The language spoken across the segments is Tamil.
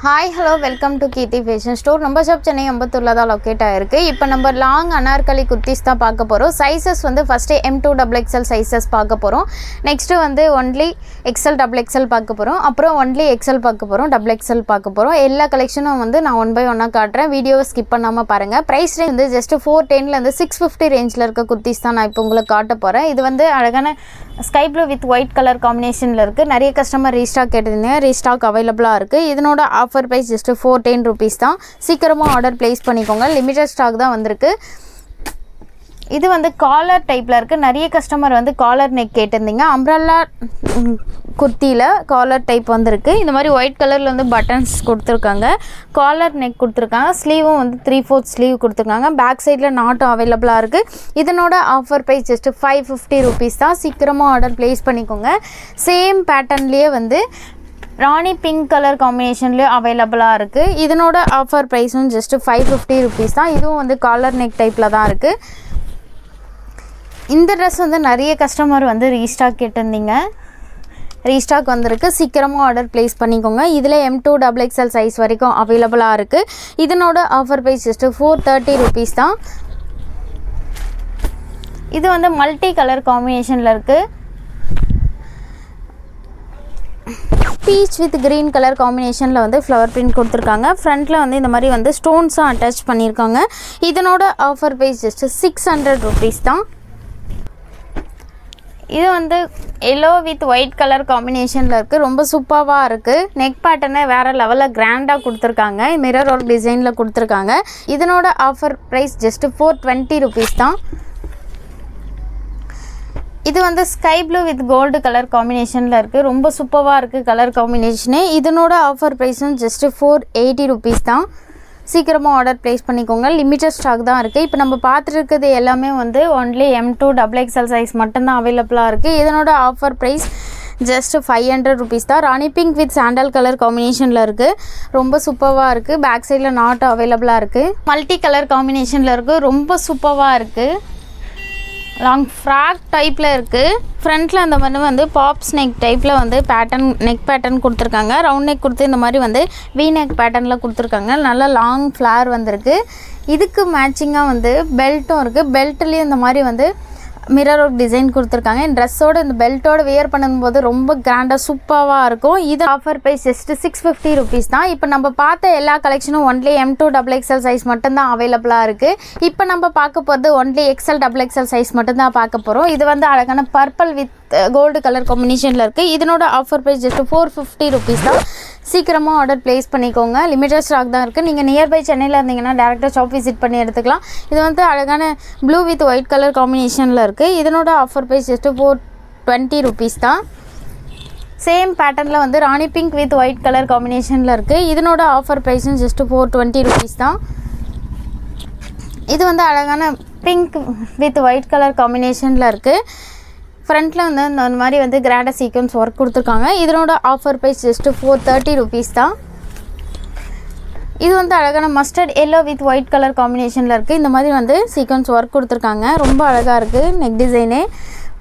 Hi hello welcome to Keerthi fashion store. நம்ம ஷாப் சென்னை அம்பத்தூரில் தான் லொக்கேட் ஆகிருக்கு. இப்போ நம்ம லாங் அனார்கலி குர்த்திஸ் தான் பார்க்க போகிறோம். சைஸஸ் வந்து ஃபஸ்ட்டு M2 XXL சைஸஸ் பார்க்க போகிறோம். நெக்ஸ்ட்டு வந்து ஒன்லி XL XXL பார்க்க போகிறோம். அப்புறம் ஒன்லி XL பார்க்க போகிறோம், XXL பார்க்க போகிறோம். எல்லா கலெக்ஷனும் வந்து நான் 1 by 1 காட்டுறேன். வீடியோவை ஸ்கிப் பண்ணாமல் பாருங்கள். ப்ரைஸ் ரேஞ்ச் வந்து ஜஸ்ட்டு 410 650 ரேஞ்சில் இருக்க குர்த்திஸ் தான் நான் இப்போ உங்களுக்கு காட்ட போகிறேன். இது வந்து அழகான sky blue with white colour காம்பினேஷனில் இருக்குது. நிறைய கஸ்டமர் ரீஸ்டாக் கேட்டிருந்தீங்க, ரீஸ்டாக் அவைலபிளாக இருக்குது. இதனோட ஆஃபர் ப்ரைஸ் ஜஸ்ட்டு 410 rupees தான். சீக்கிரமாக ஆர்டர் ப்ளேஸ் பண்ணிக்கோங்க. லிமிட்டட் ஸ்டாக் தான் வந்திருக்கு. இது வந்து காலர் டைப்பில் இருக்குது. நிறைய கஸ்டமர் வந்து காலர் நெக் கேட்டிருந்தீங்க. அம்ப்ரெல்லா குர்த்தியில் காலர் டைப் வந்திருக்கு. இந்த மாதிரி ஒயிட் கலரில் வந்து பட்டன்ஸ் கொடுத்துருக்காங்க. காலர் நெக் கொடுத்துருக்காங்க. ஸ்லீவும் வந்து 3/4 ஸ்லீவ் கொடுத்துருக்காங்க. பேக் சைடில் நாட்டும் அவைலபிளாக இருக்குது. இதனோட ஆஃபர் ப்ரைஸ் ஜஸ்ட்டு 550 rupees தான். சீக்கிரமாக ஆர்டர் ப்ளேஸ் பண்ணிக்கோங்க. சேம் பேட்டர்ன்லேயே வந்து ராணி பிங்க் கலர் காம்பினேஷன்லேயும் அவைலபிளாக இருக்குது. இதனோட ஆஃபர் ப்ரைஸும் ஜஸ்ட்டு 550 rupees தான். இதுவும் வந்து காலர் நெக் டைப்பில் தான் இருக்குது. இந்த ட்ரெஸ் வந்து நிறைய கஸ்டமர் வந்து ரீஸ்டாக் கேட்டிருந்தீங்க, ரீஸ்டாக் வந்திருக்கு. சீக்கிரமாக ஆர்டர் ப்ளேஸ் பண்ணிக்கோங்க. இதில் M2 XXL சைஸ் வரைக்கும் அவைலபிளாக இருக்குது. இதனோட ஆஃபர் ப்ரைஸ் ஜஸ்ட்டு 430 rupees தான். இது வந்து மல்டி கலர் காம்பினேஷனில் இருக்குது. பீச் வித் க்ரீன் கலர் காம்பினேஷனில் வந்து ஃப்ளவர் பிரிண்ட் கொடுத்துருக்காங்க. ஃப்ரண்ட்டில் வந்து இந்த மாதிரி வந்து ஸ்டோன்ஸும் அட்டாச் பண்ணியிருக்காங்க. இதனோட ஆஃபர் ப்ரைஸ் ஜஸ்ட்டு 600 rupees தான். இது வந்து எல்லோ வித் ஒயிட் கலர் காம்பினேஷனில் இருக்குது. ரொம்ப சூப்பராக இருக்குது. நெக் பேட்டர்னை வேறு லெவலில் கிராண்டாக கொடுத்துருக்காங்க. மிரர் ஒர்க் டிசைனில் கொடுத்துருக்காங்க. இதனோட ஆஃபர் ப்ரைஸ் ஜஸ்ட்டு 420 rupees தான். இது வந்து sky blue with gold colour காம்பினேஷனில் இருக்குது. ரொம்ப சூப்பராக இருக்குது கலர் காம்பினேஷனு. இதனோட ஆஃபர் ப்ரைஸும் ஜஸ்ட்டு 480 rupees தான். சீக்கிரமாக ஆர்டர் ப்ளேஸ் பண்ணிக்கோங்க. லிமிட்டட் ஸ்டாக் தான் இருக்குது. இப்போ நம்ம பார்த்துருக்கிறது எல்லாமே வந்து ஒன்லி M2 XXL சைஸ் மட்டும்தான் அவைலபிளாக இருக்குது. இதனோட ஆஃபர் ப்ரைஸ் ஜஸ்ட்டு 500 rupees தான். ராணி பிங்க் வித் சாண்டல் கலர் காம்பினேஷனில் இருக்குது. ரொம்ப சூப்பராக இருக்குது. பேக் சைடில் நாட்டும் அவைலபிளாக இருக்குது. மல்டி கலர் காம்பினேஷனில் இருக்குது. ரொம்ப சூப்பராக இருக்குது. லாங் ஃப்ராக் டைப்பில் இருக்குது. ஃப்ரண்ட்டில் அந்த மாதிரி வந்து பாப்ஸ் நெக் டைப்பில் வந்து நெக் பேட்டர்ன் கொடுத்துருக்காங்க. ரவுண்ட் நெக் கொடுத்து இந்த மாதிரி வந்து வி நெக் பேட்டர்னில் கொடுத்துருக்காங்க. நல்லா லாங் ஃப்ளார் வந்திருக்கு. இதுக்கு மேட்சிங்காக வந்து பெல்ட்டும் இருக்குது. பெல்ட்லேயும் இந்த மாதிரி வந்து மிரர் ஒர்க் டிசைன் கொடுத்துருக்காங்க. இந்த ட்ரெஸ்ஸோடு இந்த பெல்ட்டோடு வியர் பண்ணும்போது ரொம்ப கிராண்டாக சூப்பராக இருக்கும். இது ஆஃபர் ப்ரைஸ் ஜஸ்ட்டு 650 rupees தான். இப்போ நம்ம பார்த்த எல்லா கலெக்ஷனும் ஒன்லி M2 XXL சைஸ் மட்டும்தான் அவைலபிளாக இருக்குது. இப்போ நம்ம பார்க்க போகிறது ஒன்லி XL XXL சைஸ் மட்டும்தான் பார்க்க போகிறோம். இது வந்து அழகான பர்பிள் வித் கோல்டு கலர் காம்பினேஷனில் இருக்குது. இதனோட ஆஃபர் ப்ரைஸ் ஜஸ்ட்டு 450 rupees தான். சீக்கிரமாக ஆர்டர் ப்ளேஸ் பண்ணிக்கோங்க. லிமிட்டட் ஸ்டாக் தான் இருக்குது. நீங்கள் நியர்பை சென்னையில் இருந்தீங்கன்னா டேரெக்டாக ஷாப் விசிட் பண்ணி எடுத்துக்கலாம். இது வந்து அழகான ப்ளூ வித் ஒயிட் கலர் காம்பினேஷனில் இருக்குது. இதனோட ஆஃபர் ப்ரைஸ் ஜஸ்ட்டு 420 rupees தான். சேம் பேட்டர்னில் வந்து ராணி பிங்க் வித் ஒயிட் கலர் காம்பினேஷனில் இருக்குது. இதனோட ஆஃபர் ப்ரைஸும் ஜஸ்ட்டு 420 rupees தான். இது வந்து அழகான பிங்க் வித் ஒயிட் கலர் காம்பினேஷனில் இருக்குது. ஃப்ரண்ட்டில் வந்து இந்த மாதிரி வந்து கிராண்டாக சீக்வன்ஸ் ஒர்க் கொடுத்துருக்காங்க. இதனோட ஆஃபர் ப்ரைஸ் ஜஸ்ட்டு 430 rupees தான். இது வந்து அழகான mustard yellow with white colour காம்பினேஷனில் இருக்குது. இந்த மாதிரி வந்து சீக்வன்ஸ் ஒர்க் கொடுத்துருக்காங்க. ரொம்ப அழகாக இருக்குது நெக் டிசைனு.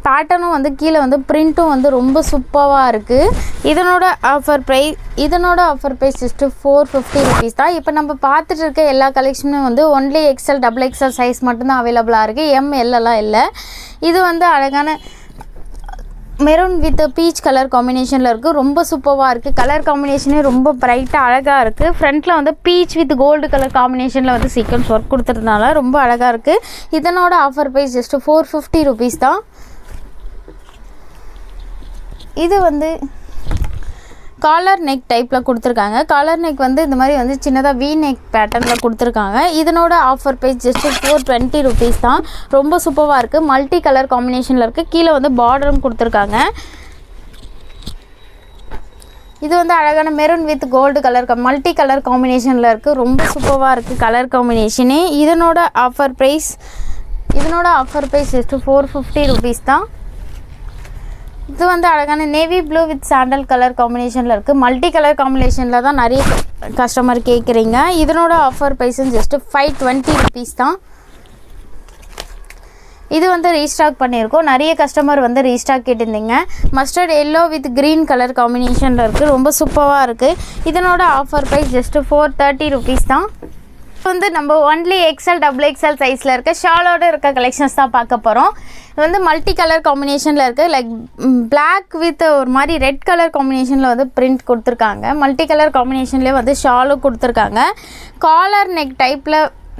பேட்டர்னும் வந்து கீழே வந்து பிரிண்ட்டும் வந்து ரொம்ப சூப்பராக இருக்குது. இதனோட ஆஃபர் ப்ரைஸ் ஜஸ்ட்டு 450 rupees தான். இப்போ நம்ம பார்த்துட்டு இருக்க எல்லா கலெக்ஷனும் வந்து ஒன்லி XL XXL சைஸ் மட்டும்தான் அவைலபிளாக இருக்குது. MLலாம் இல்லை. இது வந்து அழகான மெரூன் வித் பீச் கலர் காம்பினேஷனில் இருக்குது. ரொம்ப சூப்பராக இருக்குது. கலர் காம்பினேஷனே ரொம்ப பிரைட்டாக அழகாக இருக்குது. ஃப்ரண்ட்டில் வந்து பீச் வித் கோல்டு கலர் காம்பினேஷனில் வந்து சீக்வன்ஸ் ஒர்க் கொடுத்துறதுனால ரொம்ப அழகாக இருக்குது. இதனோட ஆஃபர் ப்ரைஸ் ஜஸ்ட்டு 450 rupees தான். இது வந்து காலர் நெக் டைப்பில் கொடுத்துருக்காங்க. காலர் நெக் வந்து இந்த மாதிரி வந்து சின்னதாக வி நெக் பேட்டர்னில் கொடுத்துருக்காங்க. இதனோட ஆஃபர் ப்ரைஸ் ஜஸ்ட்டு 420 rupees தான். ரொம்ப சூப்பராக இருக்குது. மல்டி கலர் காம்பினேஷனில் இருக்குது. கீழே வந்து பார்டரும் கொடுத்துருக்காங்க. இது வந்து அழகான maroon with gold colour multi colour காம்பினேஷனில் இருக்குது. ரொம்ப சூப்பராக இருக்குது கலர் காம்பினேஷனு. இதனோட ஆஃபர் ப்ரைஸ் ஜஸ்ட்டு 450 rupees தான். இது வந்து அழகான navy blue with sandal colour காம்பினேஷனில் இருக்குது. மல்டி கலர் காம்பினேஷனில் தான் நிறைய கஸ்டமர் கேட்குறீங்க. இதனோட ஆஃபர் ப்ரைஸும் ஜஸ்ட்டு 520 rupees தான். இது வந்து ரீஸ்டாக் பண்ணியிருக்கோம். நிறைய கஸ்டமர் வந்து ரீஸ்டாக் கேட்டிருந்தீங்க. Mustard yellow with green colour காம்பினேஷனில் இருக்குது. ரொம்ப சூப்பராக இருக்குது. இதனோட ஆஃபர் ப்ரைஸ் ஜஸ்ட்டு 430 ருபீஸ் தான். வந்து நம்ம ஒன்லி எக்ஸல் டபுள் எக்ஸல் சைஸில் இருக்க ஷாலோட இருக்க கலெக்ஷன்ஸ் தான் பார்க்க போகிறோம். இது வந்து மல்டி கலர் காம்பினேஷனில் இருக்குது. லைக் பிளாக் வித் ஒரு மாதிரி ரெட் கலர் காம்பினேஷனில் வந்து பிரிண்ட் கொடுத்துருக்காங்க. மல்டி கலர் காம்பினேஷன்லேயே வந்து ஷாலும் கொடுத்துருக்காங்க. காலர் நெக் டைப்பில்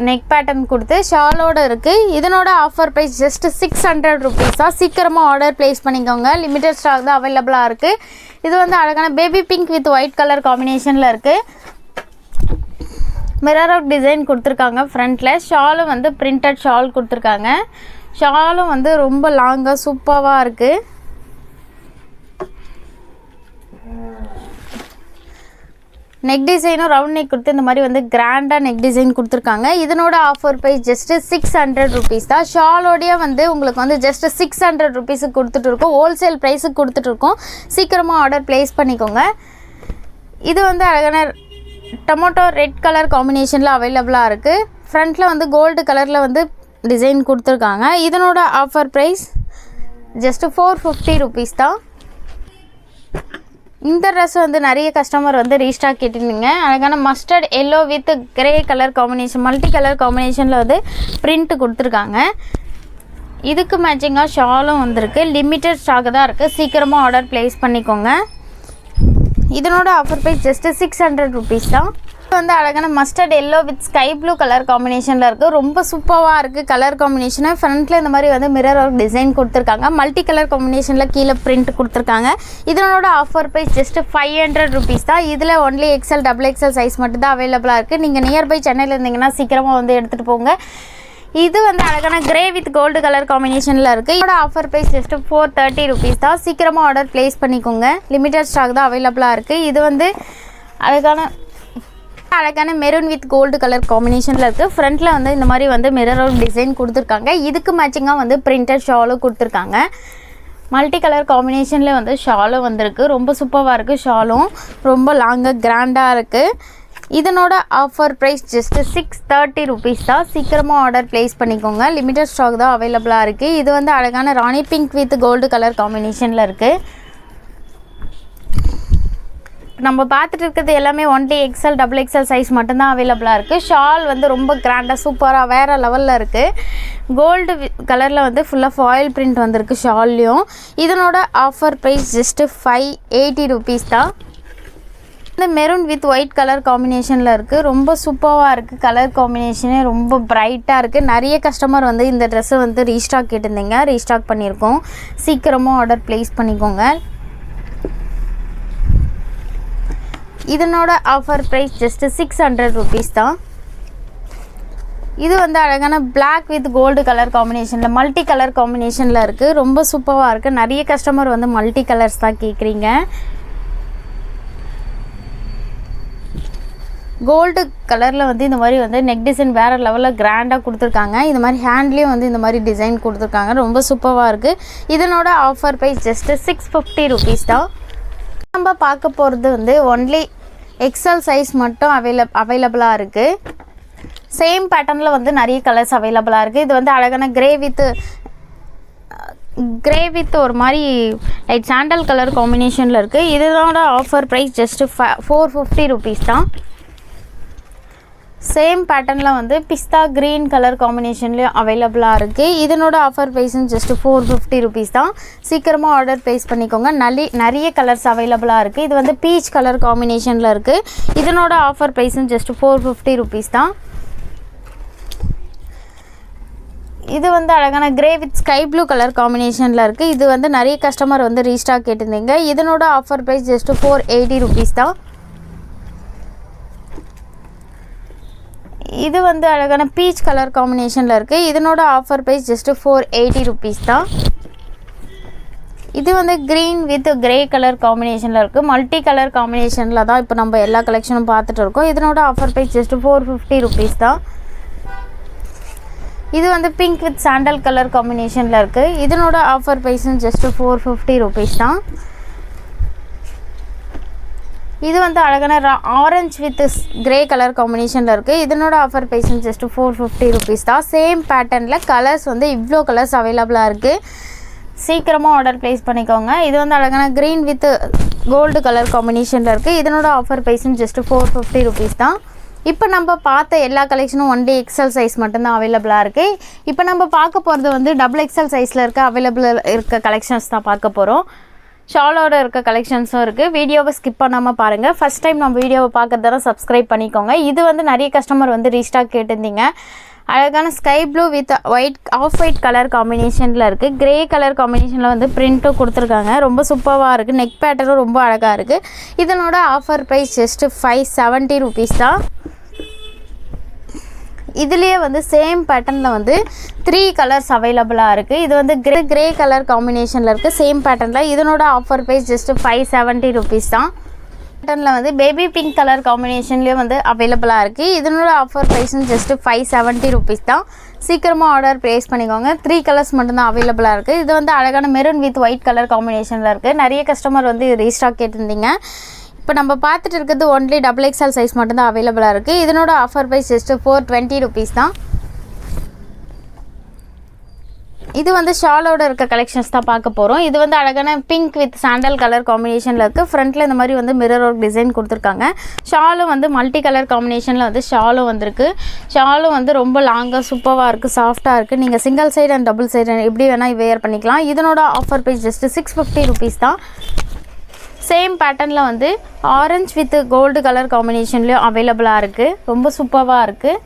நெக் பேட்டர்ன் கொடுத்து ஷாலோடு இருக்குது. இதனோட ஆஃபர் ப்ரைஸ் ஜஸ்ட் 600 ருபீஸ் தான். சீக்கிரமாக ஆர்டர் ப்ளேஸ் பண்ணிக்கோங்க. லிமிட்டட் ஸ்டாக் தான் அவைலபிளாக இருக்குது. இது வந்து அழகான baby pink with white colour காம்பினேஷனில் இருக்குது. மிரர் ஒர்க் டிசைன் கொடுத்துருக்காங்க. ஃப்ரண்ட்டில் ஷாலும் வந்து பிரிண்டட் ஷால் கொடுத்துருக்காங்க. ஷாலும் வந்து ரொம்ப லாங்காக சூப்பராக இருக்குது. நெக் டிசைனும் ரவுண்ட் நெக் கொடுத்து இந்த மாதிரி வந்து கிராண்டாக நெக் டிசைன் கொடுத்துருக்காங்க. இதனோட ஆஃபர் ப்ரைஸ் ஜஸ்ட்டு 600 ருபீஸ் தான். ஷாலோடையே வந்து உங்களுக்கு வந்து ஜஸ்ட்டு 600 ருபீஸுக்கு கொடுத்துட்ருக்கோம். ஹோல்சேல் ப்ரைஸுக்கு கொடுத்துட்ருக்கோம். சீக்கிரமாக ஆர்டர் ப்ளேஸ் பண்ணிக்கோங்க. இது வந்து அழகான டொமேட்டோ ரெட் கலர் காம்பினேஷனில் அவைலபிளாக இருக்குது. ஃப்ரண்ட்டில் வந்து கோல்டு கலரில் வந்து டிசைன் கொடுத்துருக்காங்க. இதனோட ஆஃபர் ப்ரைஸ் ஜஸ்ட்டு 450 ருபீஸ் தான். இந்த ட்ரெஸ் வந்து நிறைய கஸ்டமர் வந்து ரீஸ்டாக் கேட்டிருந்தீங்க. அழகான mustard yellow with grey colour combination multi colour காம்பினேஷனில் வந்து பிரிண்ட்டு கொடுத்துருக்காங்க. இதுக்கு மேட்சிங்காக ஷாலும் வந்திருக்கு. லிமிட்டட் ஸ்டாக் தான் இருக்குது. சீக்கிரமாக ஆர்டர் ப்ளேஸ் பண்ணிக்கோங்க. இதனோட ஆஃபர் ப்ரைஸ் ஜஸ்ட்டு 600 ருபீஸ் தான். வந்து அழகான mustard yellow with sky blue colour காம்பினேஷனில் இருக்குது. ரொம்ப சூப்பராக இருக்குது கலர் காம்பினேஷனு. ஃப்ரண்ட்டில் இந்த மாதிரி வந்து மிரர் ஒர்க் டிசைன் கொடுத்துருக்காங்க. மல்டி கலர் காம்பினேஷனில் கீழே பிரிண்ட் கொடுத்துருக்காங்க. இதனோட ஆஃபர் ப்ரைஸ் ஜஸ்ட்டு 500 ருபீஸ் தான். இதில் only XL double XL size மட்டும் தான் அவைலபிளாக இருக்குது. நீங்கள் நியர்பை சென்னையில் இருந்தீங்கன்னா சீக்கிரமாக வந்து எடுத்துகிட்டு போங்க. இது வந்து அழகான கிரே வித் கோல்டு கலர் காம்பினேஷனில் இருக்குது. இதோட ஆஃபர் ப்ரைஸ் ஜஸ்ட்டு 430 ருபீஸ் தான். சீக்கிரமாக ஆர்டர் ப்ளேஸ் பண்ணிக்கோங்க. லிமிட்டட் ஸ்டாக் தான் அவைலபிளாக இருக்குது. இது வந்து அழகான மெரூன் வித் கோல்டு கலர் காம்பினேஷனில் இருக்குது. ஃப்ரண்ட்டில் வந்து இந்த மாதிரி வந்து மிரர் ஒர்க் டிசைன் கொடுத்துருக்காங்க. இதுக்கு மேட்சிங்காக வந்து பிரிண்டட் ஷாலும் கொடுத்துருக்காங்க. மல்டி கலர் காம்பினேஷனில் வந்து ஷாலும் வந்திருக்கு. ரொம்ப சூப்பராக இருக்குது. ஷாலும் ரொம்ப லாங்காக கிராண்டாக இருக்குது. இதனோட ஆஃபர் ப்ரைஸ் ஜஸ்ட்டு 630 ருபீஸ் தான். சீக்கிரமாக ஆர்டர் ப்ளேஸ் பண்ணிக்கோங்க. லிமிட்டட் ஸ்டாக் தான் அவைலபிளாக இருக்குது. இது வந்து அழகான rani pink with gold colour காம்பினேஷனில் இருக்குது. நம்ம பார்த்துட்டு இருக்கிறது எல்லாமே only XL double XL size மட்டும்தான் அவைலபிளாக இருக்குது. ஷால் வந்து ரொம்ப கிராண்டாக சூப்பராக வேறு லெவலில் இருக்குது. கோல்டு கலரில் வந்து ஃபுல்லாக ஃபாயில் பிரிண்ட் வந்திருக்கு ஷால்லையும். இதனோட ஆஃபர் ப்ரைஸ் ஜஸ்ட்டு 580 ருபீஸ் தான். இந்த மெரூன் வித் ஒயிட் கலர் காம்பினேஷனில் இருக்குது. ரொம்ப சூப்பராக இருக்குது. கலர் காம்பினேஷனே ரொம்ப பிரைட்டாக இருக்குது. நிறைய கஸ்டமர் வந்து இந்த ட்ரெஸ்ஸை வந்து ரீஸ்டாக் கேட்டிருந்தீங்க. ரீஸ்டாக் பண்ணியிருக்கோம். சீக்கிரமாக ஆர்டர் ப்ளேஸ் பண்ணிக்கோங்க. இதனோட ஆஃபர் ப்ரைஸ் ஜஸ்ட்டு 600 ருபீஸ் தான். இது வந்து அழகான பிளாக் வித் கோல்டு கலர் காம்பினேஷனில் மல்டி கலர் காம்பினேஷனில் இருக்குது. ரொம்ப சூப்பராக இருக்குது. நிறைய கஸ்டமர் வந்து மல்டி கலர்ஸ் தான் கேட்குறீங்க. கோல்டு கலரில் வந்து இந்த மாதிரி வந்து நெக் டிசைன் வேறு லெவலில் கிராண்டாக கொடுத்துருக்காங்க. இந்த மாதிரி ஹேண்ட்லேயும் வந்து இந்த மாதிரி டிசைன் கொடுத்துருக்காங்க. ரொம்ப சூப்பராக இருக்குது. இதனோட ஆஃபர் ப்ரைஸ் ஜஸ்ட்டு 650 ருபீஸ் தான். நம்ம பார்க்க போகிறது வந்து ஒன்லி எக்ஸல் சைஸ் மட்டும் அவைலபிளாக இருக்குது. சேம் பேட்டர்னில் வந்து நிறைய கலர்ஸ் அவைலபிளாக இருக்குது. இது வந்து அழகான கிரே வித் ஒரு மாதிரி லைட் சாண்டல் கலர் காம்பினேஷனில் இருக்குது. இதனோட ஆஃபர் ப்ரைஸ் ஜஸ்ட்டு 450 ருபீஸ் தான். சேம் பேட்டர்னில் வந்து பிஸ்தா க்ரீன் கலர் காம்பினேஷன்லேயும் அவைலபிளாக இருக்குது. இதனோட ஆஃபர் ப்ரைஸும் ஜஸ்ட்டு 450 ருபீஸ் தான். சீக்கிரமாக ஆர்டர் ப்ளேஸ் பண்ணிக்கோங்க. நிறைய கலர்ஸ் அவைலபிளாக இருக்குது. இது வந்து பீச் கலர் காம்பினேஷனில் இருக்குது. இதனோட ஆஃபர் ப்ரைஸும் ஜஸ்ட்டு 450 ருபீஸ் தான். இது வந்து அழகான grey with sky blue colour காம்பினேஷனில் இருக்குது. இது வந்து நிறைய கஸ்டமர் வந்து ரீஸ்டாக் கேட்டிருந்தீங்க. இதனோட ஆஃபர் ப்ரைஸ் ஜஸ்ட்டு 480 ருபீஸ் தான். இது வந்து அழகான பீச் கலர் காம்பினேஷனில் இருக்குது. இதனோட ஆஃபர் ப்ரைஸ் ஜஸ்ட்டு 480 ருபீஸ் தான். இது வந்து க்ரீன் வித் கிரே கலர் காம்பினேஷனில் இருக்குது. மல்டி கலர் காம்பினேஷனில் தான் இப்போ நம்ம எல்லா கலெக்ஷனும் பார்த்துட்டு இருக்கோம். இதனோட ஆஃபர் ப்ரைஸ் ஜஸ்ட்டு 450 ருபீஸ் தான். இது வந்து பிங்க் வித் சாண்டல் கலர் காம்பினேஷனில் இருக்குது. இதனோட ஆஃபர் ப்ரைஸும் ஜஸ்ட்டு 450 ருபீஸ் தான். இது வந்து அழகான ஆரஞ்சு வித் கிரே கலர் காம்பினேஷனில் இருக்குது. இதனோட ஆஃபர் ப்ரைஸ் ஜஸ்ட் 450 ருபீஸ் தான். சேம் பேட்டர்னில் கலர்ஸ் வந்து இவ்வளோ கலர்ஸ் அவைலபிளாக இருக்குது. சீக்கிரமாக ஆர்டர் ப்ளேஸ் பண்ணிக்கோங்க. இது வந்து அழகான க்ரீன் வித் கோல்டு கலர் காம்பினேஷனில் இருக்குது. இதனோட ஆஃபர் ப்ரைஸும் ஜஸ்ட் 450 ருபீஸ் தான். இப்போ நம்ம பார்த்த எல்லா கலெக்ஷனும் ஒன்லி எக்ஸல் சைஸ் மட்டும்தான் அவைலபிளாக இருக்குது. இப்போ நம்ம பார்க்க போகிறது வந்து XXL சைஸில் இருக்க அவைலபிள் இருக்க கலெக்ஷன்ஸ் தான் பார்க்க போகிறோம். ஷாலோட இருக்க கலெக்ஷன்ஸும் இருக்குது. வீடியோவை ஸ்கிப் பண்ணாமல் பாருங்கள். ஃபஸ்ட் டைம் நம்ம வீடியோவை பார்க்கறதால சப்ஸ்கிரைப் பண்ணிக்கோங்க. இது வந்து நிறைய கஸ்டமர் வந்து ரீஸ்டாக் கேட்டிருந்தீங்க. அழகான sky blue with off white colour காம்பினேஷனில் இருக்குது. கிரே கலர் காம்பினேஷனில் வந்து பிரிண்ட்டும் கொடுத்துருக்காங்க. ரொம்ப சூப்பராக இருக்குது. நெக் பேட்டர்னும் ரொம்ப அழகாக இருக்குது. இதனோட ஆஃபர் ப்ரைஸ் ஜஸ்ட்டு 570 ருபீஸ் தான். இதுலேயே வந்து சேம் பேட்டர்னில் வந்து 3 கலர்ஸ் அவைலபிளாக இருக்குது. இது வந்து கிரே கலர் காம்பினேஷனில் இருக்குது. சேம் பேட்டர்னில் இதனோட ஆஃபர் ப்ரைஸ் ஜஸ்ட்டு 570 ருபீஸ் தான். பேட்டர்னில் வந்து பேபி பிங்க் கலர் காம்பினேஷன்லேயே வந்து அவைலபிளாக இருக்குது. இதனோட ஆஃபர் ப்ரைஸும் ஜஸ்ட்டு 570 ருபீஸ் தான். சீக்கிரமாக ஆர்டர் ப்ளேஸ் பண்ணிக்கோங்க. 3 கலர்ஸ் மட்டும்தான் அவைலபிளாக இருக்குது. இது வந்து அழகான மெரூன் வித் ஒயிட் கலர் காம்பினேஷனில் இருக்குது. நிறைய கஸ்டமர் வந்து ரீஸ்டாக் கேட்டிருந்தீங்க. இப்போ நம்ம பார்த்துட்டு இருக்கிறது ஒன்லி XXL சைஸ் மட்டும்தான் அவைலபிளாக இருக்குது. இதனோட ஆஃபர் ப்ரைஸ் ஜஸ்ட்டு 420 ருபீஸ் தான். இது வந்து ஷாலோட இருக்க கலெக்ஷன்ஸ் தான் பார்க்க போகிறோம். இது வந்து அழகான பிங்க் வித் சாண்டல் கலர் காம்பினேஷனில் இருக்குது. ஃப்ரண்ட்டில் இந்த மாதிரி வந்து மிரர் ஒர்க் டிசைன் கொடுத்துருக்காங்க. ஷாலும் வந்து மல்டி கலர் காம்பினேஷனில் வந்து ஷாலும் வந்திருக்கு. ஷாலும் வந்து ரொம்ப லாங்காக சூப்பராக இருக்குது, சாஃப்டாக இருக்குது. நீங்கள் single side and double side எப்படி வேணால் வேர் பண்ணிக்கலாம். இதனோட ஆஃபர் ப்ரைஸ் ஜஸ்ட்டு 650 ருபீஸ் தான். சேம் பேட்டர்னில் வந்து ஆரஞ்ச் வித் கோல்டு கலர் காம்பினேஷன்லேயும் அவைலபிளாக இருக்குது. ரொம்ப சூப்பராக இருக்குது.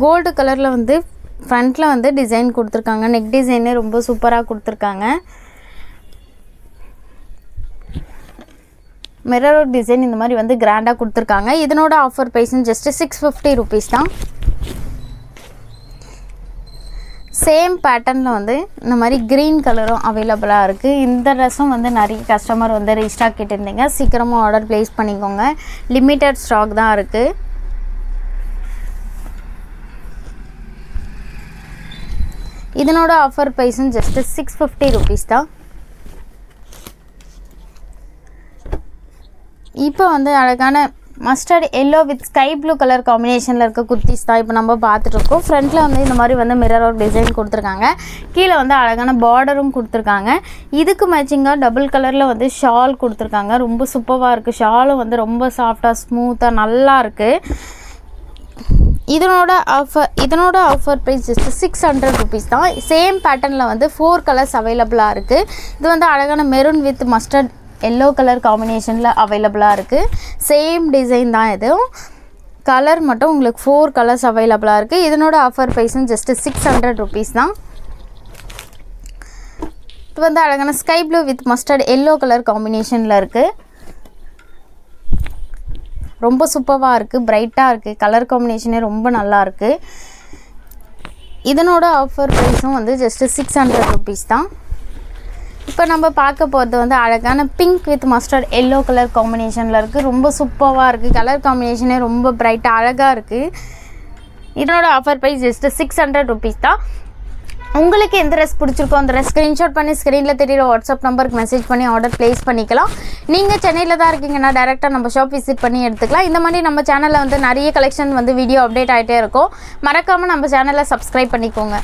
கோல்டு கலரில் வந்து ஃப்ரண்ட்டில் வந்து டிசைன் கொடுத்துருக்காங்க. நெக் டிசைனே ரொம்ப சூப்பராக கொடுத்துருக்காங்க. மிரர் டிசைன் இந்த மாதிரி வந்து கிராண்டாக கொடுத்துருக்காங்க. இதனோட ஆஃபர் ப்ரைஸும் ஜஸ்ட்டு 650 ருபீஸ் தான். சேம் பேட்டர்னில் வந்து இந்த மாதிரி க்ரீன் கலரும் அவைலபிளாக இருக்குது. இந்த ட்ரெஸ்ஸும் வந்து நிறைய கஸ்டமர் வந்து ரீஸ்டாக் கேட்டிருந்தீங்க. சீக்கிரமாக ஆர்டர் ப்ளேஸ் பண்ணிக்கோங்க. லிமிட்டட் ஸ்டாக் தான் இருக்குது. இதனோட ஆஃபர் ப்ரைஸும் ஜஸ்ட்டு 650 ருபீஸ் தான். இப்போ வந்து அழகான mustard yellow with sky blue colour காம்பினேஷனில் இருக்க குர்த்திஸ் தான் இப்போ நம்ம பார்த்துட்ருக்கோம். ஃப்ரண்ட்டில் வந்து இந்த மாதிரி வந்து மிரர் ஒர்க் டிசைன் கொடுத்துருக்காங்க. கீழே வந்து அழகான பார்டரும் கொடுத்துருக்காங்க. இதுக்கு மேட்சிங்காக டபுள் கலரில் வந்து ஷால் கொடுத்துருக்காங்க. ரொம்ப சூப்பராக இருக்குது. ஷாலும் வந்து ரொம்ப சாஃப்டாக ஸ்மூத்தாக நல்லா இருக்குது. இதனோட ஆஃபர் ப்ரைஸ் ஜஸ்ட்டு 600 ருபீஸ் தான். சேம் பேட்டர்னில் வந்து 4 கலர்ஸ் அவைலபிளாக இருக்குது. இது வந்து அழகான maroon with mustard yellow colour காம்பினேஷனில் அவைலபிளாக இருக்குது. சேம் டிசைன் தான். இதுவும் கலர் மட்டும் உங்களுக்கு 4 கலர்ஸ் அவைலபிளாக இருக்குது. இதனோட ஆஃபர் ப்ரைஸும் ஜஸ்ட்டு 600 ருபீஸ் தான். இது வந்து அழகான sky blue with mustard yellow colour காம்பினேஷனில் இருக்குது. ரொம்ப சூப்பராக இருக்குது, பிரைட்டாக இருக்குது. கலர் காம்பினேஷனே ரொம்ப நல்லா இருக்குது. இதனோட ஆஃபர் ப்ரைஸும் வந்து ஜஸ்ட்டு 600 ருபீஸ் தான். இப்போ நம்ம பார்க்க போகிறது வந்து அழகான pink with mustard yellow colour காம்பினேஷனில் இருக்குது. ரொம்ப சூப்பராக இருக்குது. கலர் காம்பினேஷனே ரொம்ப பிரைட்டாக அழகாக இருக்குது. இதனோட ஆஃபர் ப்ரைஸ் ஜஸ்ட்டு 600 ருபீஸ் தான். உங்களுக்கு எந்த ட்ரெஸ் பிடிச்சிருக்கோ அந்த ட்ரெஸ் ஸ்க்ரீன்ஷாட் பண்ணி ஸ்க்ரீனில் தெரியுற வாட்ஸ்அப் நம்பருக்கு மெசேஜ் பண்ணி ஆர்டர் ப்ளேஸ் பண்ணிக்கலாம். நீங்கள் சென்னையில் தான் இருக்கீங்கன்னா டேரெக்டாக நம்ம ஷாப் விசிட் பண்ணி எடுத்துக்கலாம். இந்த மாதிரி நம்ம சேனலில் வந்து நிறைய கலெக்ஷன் வந்து வீடியோ அப்டேட் ஆகிட்டே இருக்கும். மறக்காமல் நம்ம சேனலை சப்ஸ்கிரைப் பண்ணிக்கோங்க.